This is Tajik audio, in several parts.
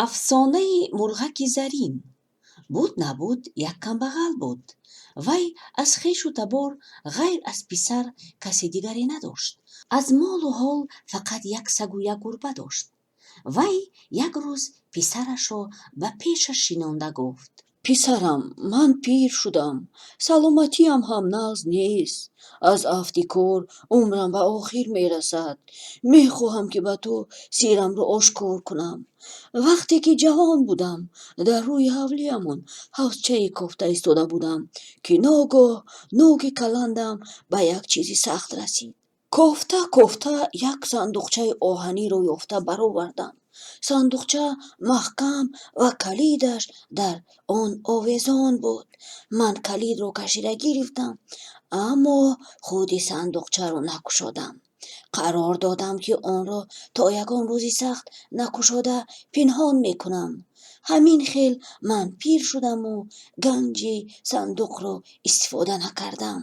афсонаи мурғаки зарин. буд набуд як камбағал буд. вай аз хешу табор ғайр аз писар касе дигаре надошт. аз молу ҳол фақат як сагу як гурба дошт. вай як рӯз писарашро ба пешаш шинонда гуфт: писарам, ман пир шудам, саломатиам ҳам нағз нест. аз афти кор умрам ба охир мерасад. мехоҳам ки ба ту сирамро ошкор кунам. вақте ки ҷавон будам, дар рӯи ҳавлиямон ҳавзчаи кофта истода будам, ки ногоҳ ноги каландам ба як чизи сахт расид. кофта як сандуқчаи оҳаниро ёфта баровардам. сандуқча маҳкам ва калидаш дар он овезон буд. ман калидро кашида гирифтам, аммо худи сандуқчаро накушодам. қарор додам ки онро то ягон рӯзи сахт накушода пинҳон мекунам. ҳамин хел ман пир шудаму ганҷи сандуқро истифода накардам.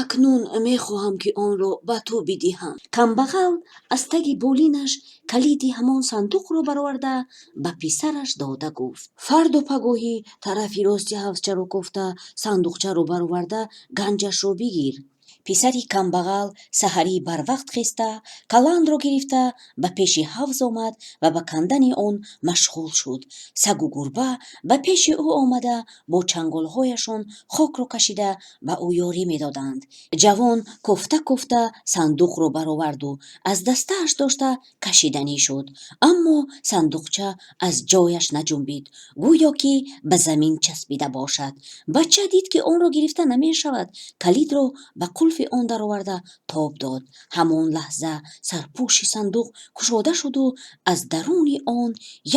акнун мехоҳам ки онро ба ту бидиҳам. камбағал аз таги болинаш калиди ҳамон сандуқро бароварда ба писараш дода гуфт: фарду пагоҳӣ тарафи рости ҳавзчаро кофта, сандуқчаро бароварда ганҷашро бигир. писари камбағал саҳарӣ барвақт хеста, каландро гирифта ба пеши ҳавз омад ва ба кандани он машғул шуд. сагу гурба ба пеши ӯ омада бо чанголҳояшон хокро кашида ба ӯ ёрӣ медоданд. ҷавон кофта сандуқро бароварду аз дастааш дошта кашиданӣ шуд, аммо сандуқча аз ҷояш наҷунбид, гӯё ки ба замин часпида бошад. бача дид ки онро гирифта намешавад. калидро ба қулфи он дароварда тоб дод. ҳамон лаҳза сарпӯши сандуқ кушода шуду аз даруни он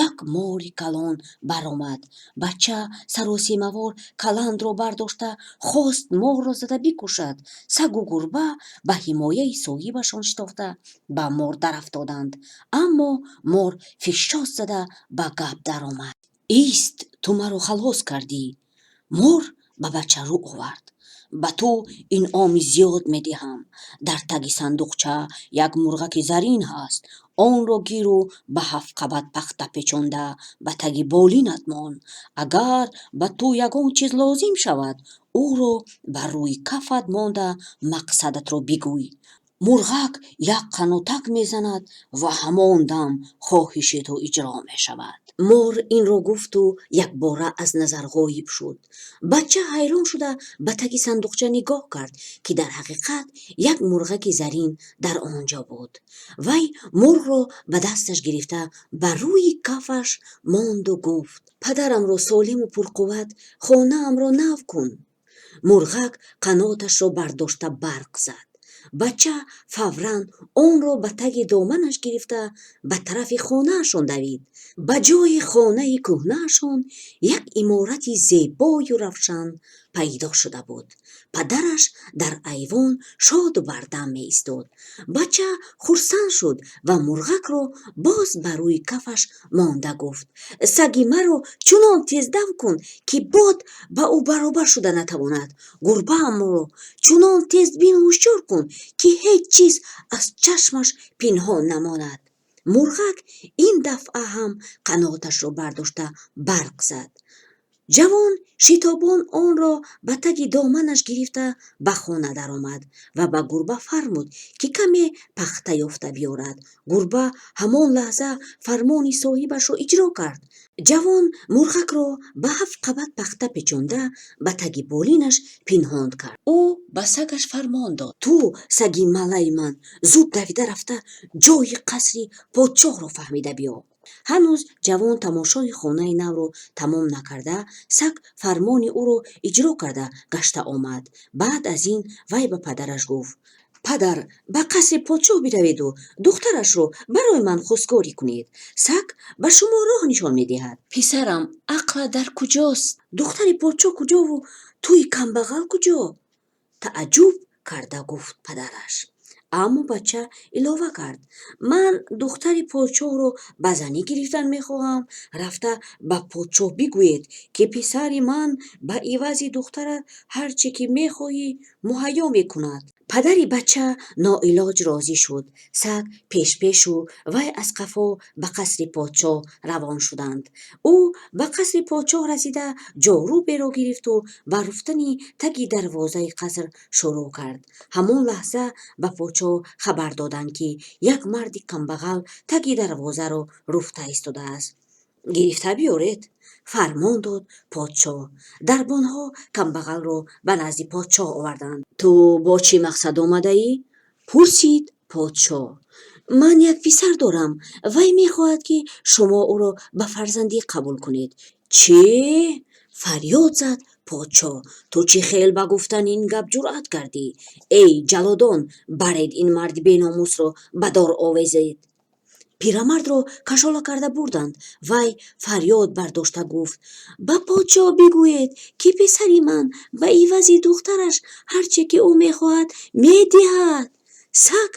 як мори калон баромад. бача саросимавор каландро бардошта хост морро зада бикушад. сагу гурба ба ҳимояи соҳибашон шитофта ба мор дарафтоданд, аммо мор фишшос зада ба гап даромад: ист, ту маро халос кардӣ. мор ба бача рӯ овард: ба ту инъоми зиёд медиҳам. дар таги сандуқча як мурғаки зарин ҳаст. онро гиру ба 7 қабат пахта печонда ба таги болинат мон. агар ба ту ягон чиз лозим шавад, ӯро ба рӯи кафат монда мақсадатро бигӯй. мурғак як қанотак мезанад ва ҳамон дам хоҳиши ту иҷро мешавад. мор инро гуфту якбора аз назар ғоиб шуд. бача ҳайрон шуда ба таги сандуқча нигоҳ кард, ки дар ҳақиқат як мурғаки зарин дар онҷо буд. вай мурғро ба дасташ гирифта ба рӯи кафаш монду гуфт: падарамро солиму пурқувват хонаамро нав кун. мурғак қаноташро бардошта барқ зад. бача фавран онро ба таги доманаш гирифта ба тарафи хонаашон давид. ба ҷои хонаи кӯҳнаашон як иморати зебою равшан пайдо шуда буд. падараш дар айвон шоду бардам меистод. бача хурсанд шуд ва мурғакро боз ба рӯи кафаш монда гуфт: саги маро чунон тездав кун, ки бод ба ӯ баробар шуда натавонад. гурбаамро чунон тез бин ҳушёр кун, ки ҳеҷ чиз аз чашмаш пинҳон намонад. мурғак ин дафъа ҳам қаноташро бардошта барқ зад. ҷавон шитобон онро ба таги доманаш гирифта ба хона даромад ва ба гурба фармуд, ки каме пахта ёфта биёрад. гурба ҳамон лаҳза фармони соҳибашро иҷро кард. ҷавон мурғакро ба 7 қабат пахта печонда ба таги болинаш пинҳон кард. ӯ ба сагаш фармон дод: ту саги малаи ман, зуд давида рафта ҷои қасри подшоҳро фаҳмида биё. ҳанӯз ҷавон тамошои хонаи навро тамом накарда, саг фармони ӯро иҷро карда гашта омад. баъд аз ин вай ба падараш гуфт: падар, ба қасри подшоҳ бираведу духтарашро барои ман хустгорӣ кунед. саг ба шумо роҳ нишон медиҳад. писарам, ақлат дар куҷост? духтари подшоҳ куҷову туи камбағал куҷо? тааҷҷуб карда гуфт падараш. аммо бача илова кард: ман духтари подшоҳро ба занӣ гирифтан мехоҳам. рафта ба подшоҳ бигӯед, ки писари ман ба ивази духтарат ҳар чӣ ки мехоҳӣ муҳайё мекунад. падари бача ноилоҷ розӣ шуд. Саг пешпешу вай аз қафо ба қасри подшоҳ равон шуданд. ӯ ба қасри подшоҳ расида ҷорӯберо гирифту ба руфтани таги дарвозаи қаср шурӯъ кард. ҳамон лаҳза ба подшоҳ хабар доданд, ки як марди камбағал таги дарвозаро руфта истодааст. гирифта биёред, фармон дод подшоҳ. дарбонҳо камбағалро ба назди подшоҳ оварданд. ту бо чӣ мақсад омадаӣ? пурсид подшоҳ. ман як писар дорам. вай мехоҳад, ки шумо ӯро ба фарзандӣ қабул кунед. чӣ? фарёд зад подшоҳ. ту чӣ хел ба гуфтани ин гап ҷуръат кардӣ? эй ҷаллодон, баред ин марди беномусро ба дор овезед. пирамардро кашола карда бурданд. вай фарёд бардошта гуфт: ба подшоҳ бигӯед, ки писари ман ба ивази духтараш ҳар че ки ӯ мехоҳад медиҳад. саг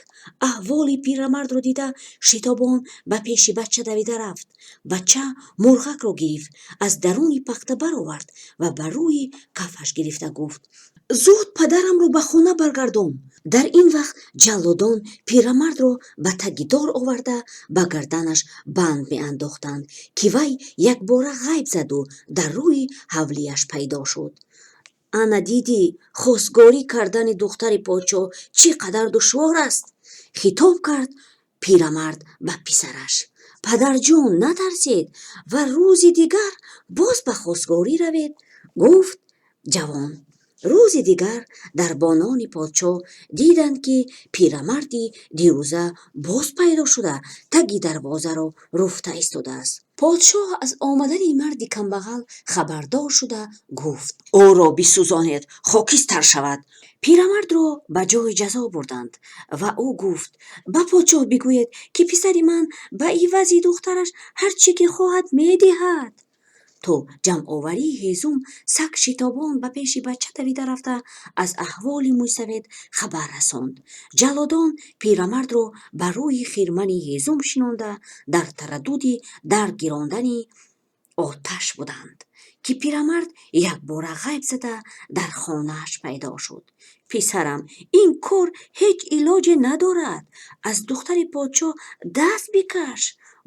аҳволи пирамардро дида шитобон ба пеши бача давида рафт. бача мурғакро гирифт, аз даруни пахта баровард ва ба рӯи кафаш гирифта гуфт: зуд падарамро ба хона баргардон. дар ин вақт ҷаллодон пирамардро ба таги дор оварда ба гарданаш банд меандохтанд, ки вай якбора ғайб заду дар рӯи ҳавлияш пайдо шуд. ана дидӣ хостгорӣ кардани духтари подшоҳ чӣ қадар душвор аст? хитоб кард пирамард ба писараш. падарҷон, натарсед ва рӯзи дигар боз ба хостгорӣ равед, гуфт ҷавон. рӯзи дигар дарбонони подшоҳ диданд, ки пирамарди дирӯза боз пайдо шуда таги дарвозаро руфта истодааст. подшоҳ аз омадани марди камбағал хабардор шуда гуфт: ӯро бисӯзонед, хокистар шавад. пирамардро ба ҷои ҷазо бурданд ва ӯ гуфт: ба подшоҳ бигӯед, ки писари ман ба ивази духтараш ҳар че ки хоҳад медиҳад. то ҷамъоварии ҳезум саг шитобон ба пеши бача давида рафта аз аҳволи мӯйсафед хабар расонд. ҷаллодон пирамардро ба рӯи хирмани ҳезум шинонда дар тараддуди дар гирондани оташ буданд, ки пирамард якбора ғайб зада дар хонааш пайдо шуд. писарам, ин кор ҳеҷ илоҷе надорад. аз духтари подшоҳ даст бикаш,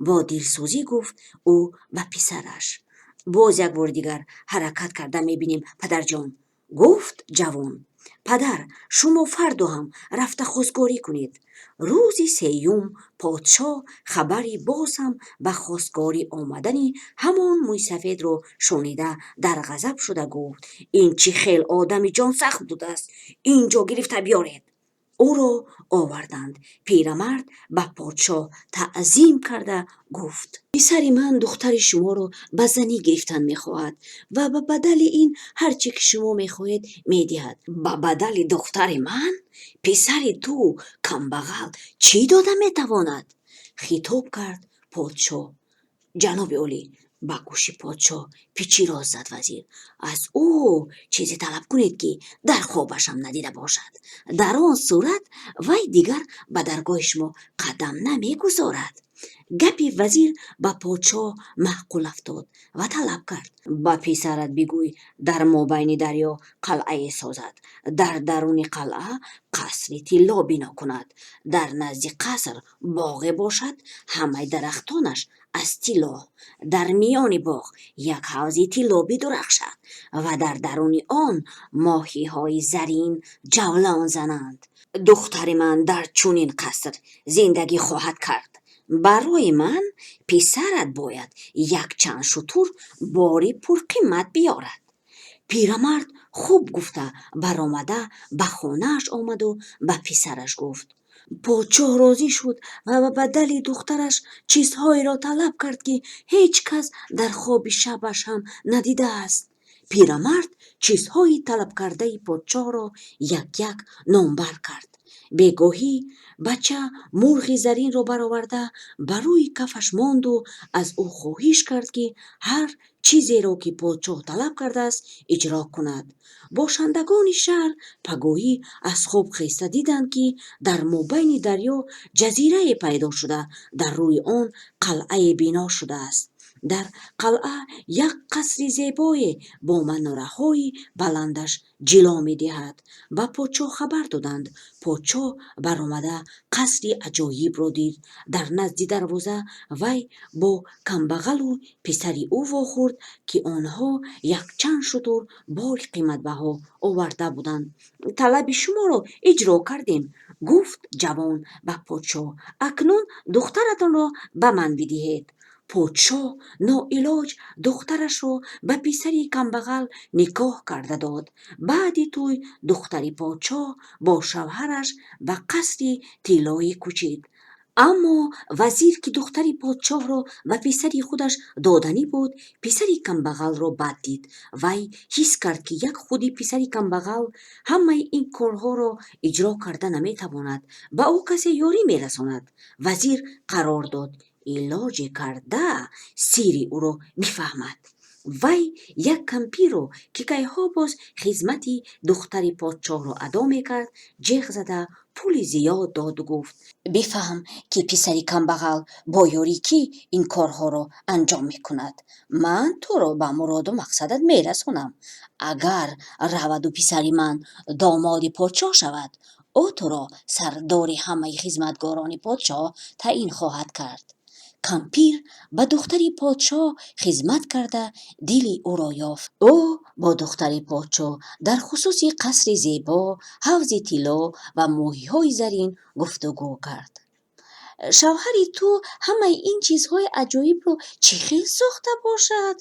бо дилсӯзӣ гуфт ӯ ба писараш. боз як бори дигар ҳаракат карда мебинем, падарҷон, гуфт ҷавон. падар, шумо фарду ҳам рафта хостгорӣ кунед. рӯзи сеюм подшоҳ хабари боз ҳам ба хостгорӣ омадани ҳамон мӯйсафедро шунида дар ғазаб шуда гуфт: ин чӣ хел одами ҷонсахт будааст? инҷо гирифта биёред. ӯро оварданд. пирамард ба подшоҳ таъзим карда гуфт: писари ман духтари шуморо ба занӣ гирифтан мехоҳад ва ба бадали ин ҳар че ки шумо мехоҳед медиҳад. ба бадали духтари ман? писари ту камбағал чӣ дода метавонад? хитоб кард подшоҳ. ҷаноби олӣ, ба гӯши подшоҳ пичироз зад вазир. аз ӯ чизе талаб кунед, ки дар хобашам надида бошад. дар он сурат вай дигар ба даргоҳи шумо қадам намегузорад. гапи вазир ба подшоҳ маъқул афтод ва талаб кард: ба писарат бигӯй дар мобайни дарё қалъае созад. дар даруни қалъа қасри тилло бино кунад. дар назди қаср боғе бошад, ҳамаи дарахтонаш аз тилло. дар миёни боғ як ҳавзи тилло бидурахшад ва дар даруни он моҳиҳои зарин ҷавлон зананд. духтари ман дар чунин қаср зиндагӣ хоҳад кард. барои ман писарат бояд якчанд шутур бори пурқимат биёрад. пирамард хуб гуфта баромада ба хонааш омаду ба писараш гуфт. подшоҳ розӣ шуд ва ба бадали духтараш чизҳоеро талаб кард, ки ҳеҷ кас дар хоби шабаш ҳам надидааст. пирамард чизҳои талабкардаи подшоҳро як-як номбар кард. бегоҳӣ бача мурғи заринро бароварда ба рӯи кафаш монду аз ӯ хоҳиш кард, ки ҳар чизеро ки подшоҳ талаб кардааст иҷро кунад. бошандагони шаҳр пагоҳӣ аз хоб хеста диданд, ки дар мобайни дарё ҷазирае пайдо шуда дар рӯи он қалъае бино шудааст. дар қалъа як қасри зебое бо манораҳои баландаш ҷило медиҳад. Ба подшоҳ хабар доданд. Подшоҳ баромада қасри аҷоибро дид. Дар назди дарвоза вай бо камбағалу писари ӯ вохӯрд, ки онҳо якчанд шутур бори қиматбаҳо оварда буданд. талаби шуморо иҷро кардем, гуфт ҷавон ба подшоҳ. акнун духтаратонро ба ман бидиҳед. подшоҳ ноилоҷ духтарашро ба писари камбағал никоҳ карда дод. баъди тӯй духтари подшоҳ бо шавҳараш ба қасри тиллоӣ кӯчид. аммо вазир, ки духтари подшоҳро ба писари худаш доданӣ буд, писари камбағалро бад дид. вай ҳис кард, ки як худи писари камбағал ҳамаи ин корҳоро иҷро карда наметавонад, ба ӯ касе ёрӣ мерасонад. вазир қарор дод илоҷе карда сирри ӯро бифаҳмад. вай як кампирро, ки кайҳо боз хизмати духтари подшоҳро адо мекард, ҷиғ зада пули зиёд доду гуфт: бифаҳм, ки писари камбағал бо ёрӣ кӣ ин корҳоро анҷом мекунад. ман туро ба муроду мақсадат мерасонам. агар раваду писари ман домоди подшоҳ шавад, ӯ туро сардори ҳамаи хизматгорони подшоҳ таъин хоҳад кард. кампир ба духтари подшоҳ хизмат карда дили ӯро ёфт. ӯ бо духтари подшоҳ дар хусуси қасри зебо, ҳавзи тилло ва моҳиҳои зарин гуфтугӯ кард. шавҳари ту ҳамаи ин чизҳои аҷоибро чӣ хел сохта бошад?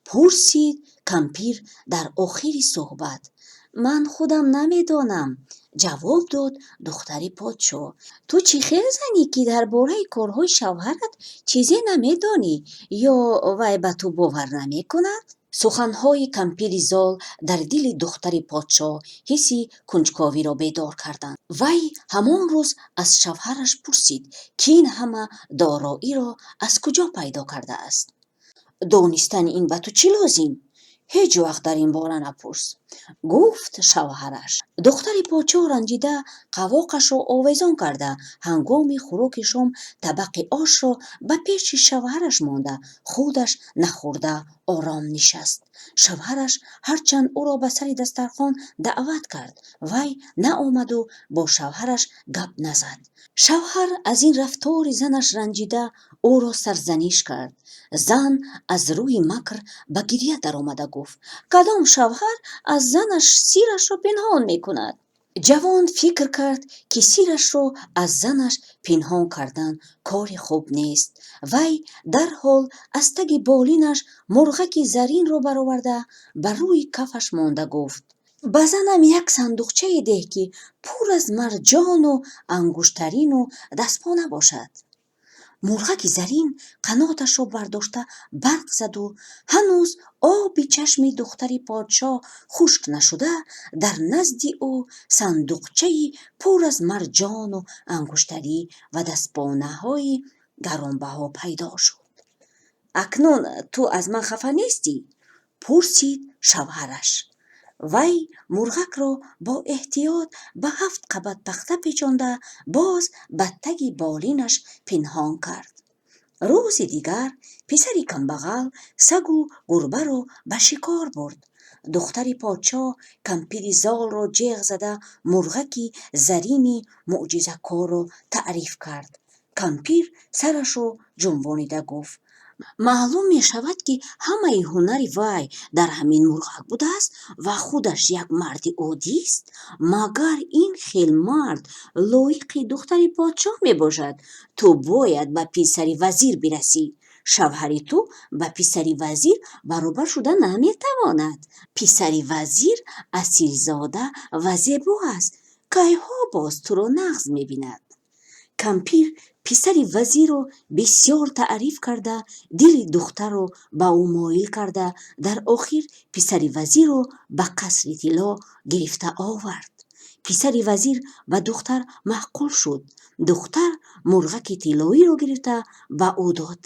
пурсид кампир дар охири суҳбат. ман худам намедонам, ҷавоб дод духтари подшоҳ. ту чӣ хел зани, ки дар бораи корҳои шавҳарат чизе намедонӣ ё вай ба ту бовар намекунад? суханҳои кампири зол дар дили духтари подшоҳ ҳисси кунҷковиро бедор карданд. вай ҳамон рӯз аз шавҳараш пурсид, ки ин ҳама дороиро аз куҷо пайдо кардааст. донистани ин ба ту чӣ лозим? ҳеҷ вақт дар ин бора напурс, гуфт шавҳараш. духтари подшоҳ ранҷида қавоқашро овезон карда, ҳангоми хӯроки шом табақи ошро ба пеши шавҳараш монда, худаш нахӯрда ором нишаст. шавҳараш ҳарчанд ӯро ба сари дастархон даъват кард, вай наомаду бо шавҳараш гап назад. шавҳар аз ин рафтори занаш ранҷида ӯро сарзаниш кард. зан аз рӯи макр ба гирья даромада гуфт: кадом шавҳар аз занаш сирашро пинҳон мекунад? ҷавон фикр кард, ки сирашро аз занаш пинҳон кардан кори хуб нест. вай дарҳол аз таги болинаш мурғаки заринро бароварда ба рӯи кафаш монда гуфт: ба занам як сандуқчае деҳ, ки пур аз марҷону ангуштарину дастпона бошад. мурғаки зарин қаноташро бардошта барқ заду, ҳанӯз оби чашми духтари подшоҳ хушк нашуда, дар назди ӯ сандуқчаи пур аз марҷону ангуштарӣ ва дастпонаҳои гаронбаҳо пайдо шуд. акнун ту аз ман хафа нестӣ? пурсид шавҳараш. вай мурғакро бо эҳтиёт ба 7 қабат пахта печонда, боз ба таги болинаш пинҳон кард. рӯзи дигар писари камбағал сагу гурбаро ба шикор бурд. духтари подшоҳ кампири золро ҷиғ зада мурғаки зарини муъҷизакорро таъриф кард. кампир сарашро ҷунбонида гуфт: маълум мешавад, ки ҳамаи ҳунари вай дар ҳамин мурғак будааст ва худаш як марди оддист. магар ин хел мард лоиқи духтари подшоҳ мебошад? ту бояд ба писари вазир бирасӣ. шавҳари ту ба писари вазир баробар шуда наметавонад. писари вазир асилзода ва зебо аст. кайҳо боз туро нағз мебинад. кампир писари вазирро бисёр таъриф карда, дили духтарро ба ӯ моил карда, дар охир писари вазирро ба қасри тилло гирифта овард. писари вазир ба духтар маҳқул шуд. духтар мурғаки тиллоиро гирифта ба ӯ дод.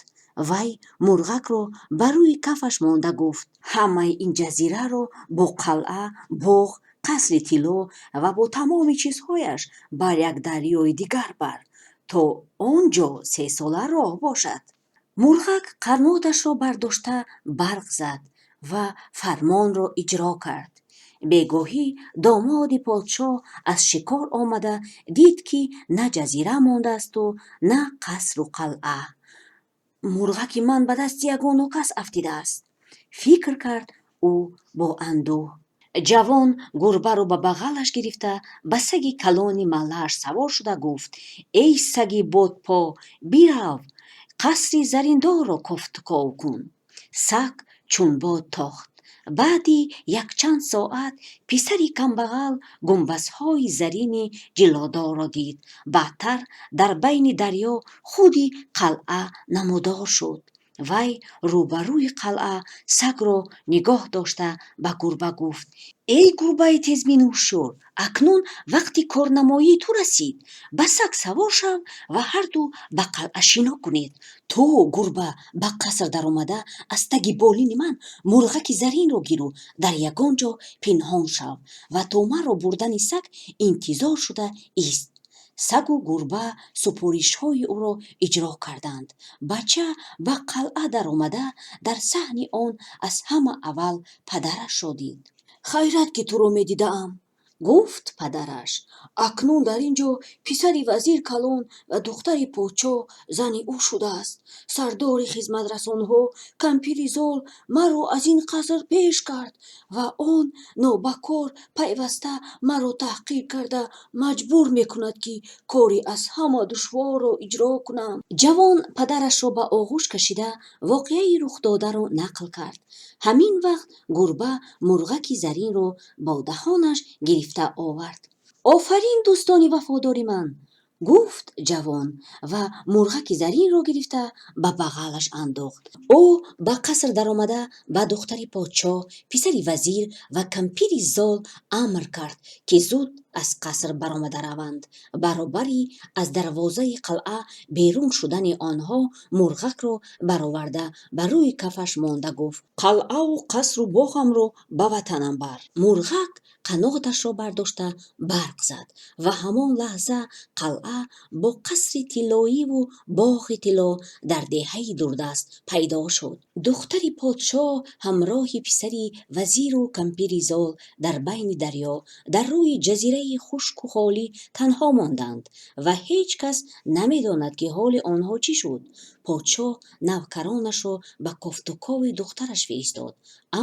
вай мурғакро ба рӯи кафаш монда гуфт: ҳамаи ин ҷазираро бо қалъа, боғ, қасри тилло ва бо тамоми чизҳояш бар як дарёи дигар бар, то он ҷо 3 сола роҳ бошад. мурғак қармоташро бардошта барқ зад ва фармонро иҷро кард. бегоҳӣ домоди подшоҳ аз шикор омада дид, ки на ҷазира мондаасту на қасру қалъа. мурғаки ман ба дасти ягон нокас афтидааст, фикр кард ӯ бо андӯҳ. ҷавон гурбаро ба бағалаш гирифта ба саги калони маллааш савор шуда гуфт: эй саги бодпо, бирав, қасри зариндорро кофтуков кун. саг чун бод тохт. баъди якчанд соат писари камбағал гумбазҳои зарини ҷилодорро дид. баъдтар дар байни дарё худи қалъа намудор шуд. вай рӯбарӯи қалъа сагро нигоҳ дошта ба гурба гуфт: эй гурбаи тезбинӯшур, акнун вақти корнамоии ту расид. ба саг савор шав ва ҳарду ба қалъа шино кунед. ту, гурба, ба қаср даромада, аз таги болини ман мурғаки заринро гиру, дар ягон ҷо пинҳон шав ва то маро бурдани саг интизор шуда ист. сагу гурба супоришҳои ӯро иҷро карданд. бача ба қалъа даромада, дар саҳни он аз ҳама аввал падарашро дид. хайрат, ки туро медидаам, гуфт падараш. акнун дар ин ҷо писари вазир калон ва духтари подшоҳ зани ӯ шудааст. сардори хизматрасонҳо кампири зол маро аз ин қаср пеш кард ва он нобакор пайваста маро таҳқир карда маҷбур мекунад, ки кори аз ҳама душворро иҷро кунам. ҷавон падарашро ба оғӯш кашида воқеаи рухдодаро нақл кард. ҳамин вақт гурба мурғаки заринро бо даҳонаш гирифта овард. офарин, дӯстони вафодори ман, гуфт ҷавон ва мурғаки заринро гирифта ба бағалаш андохт. ӯ ба қаср даромада ба духтари подшоҳ, писари вазир ва кампири зол амр кард, ки зуд аз қаср баромада раванд. баробари аз дарвозаи қалъа берун шудани онҳо мурғакро бароварда ба рӯи кафаш монда гуфт: қалъаву қасру боғамро ба ватанам бар. мурғак қаноташро бардошта барқ зад ва ҳамон лаҳза қалъа бо қасри тиллоиву боғи тилло дар деҳаи дурдаст пайдо шуд. духтари подшоҳ ҳамроҳи писари вазиру кампири зол дар байни дарё, дар рӯи ҷазираи хушку холӣ танҳо монданд ва ҳеҷ кас намедонад, ки ҳоли онҳо чӣ шуд. подшоҳ навкаронашро ба кофтукови духтараш фиристод,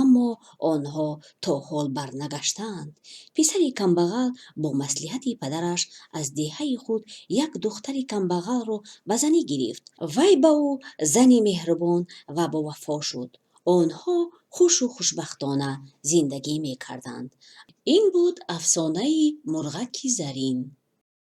аммо онҳо то ҳол барнагаштаанд. писари камбағал бо маслиҳати падараш аз деҳаи худ як духтари камбағалро ба занӣ гирифт. вай ба ӯ зани меҳрубон ва бовафо шуд. онҳо хушу хушбахтона зиндагӣ мекарданд. ин буд афсонаи мурғаки зарин.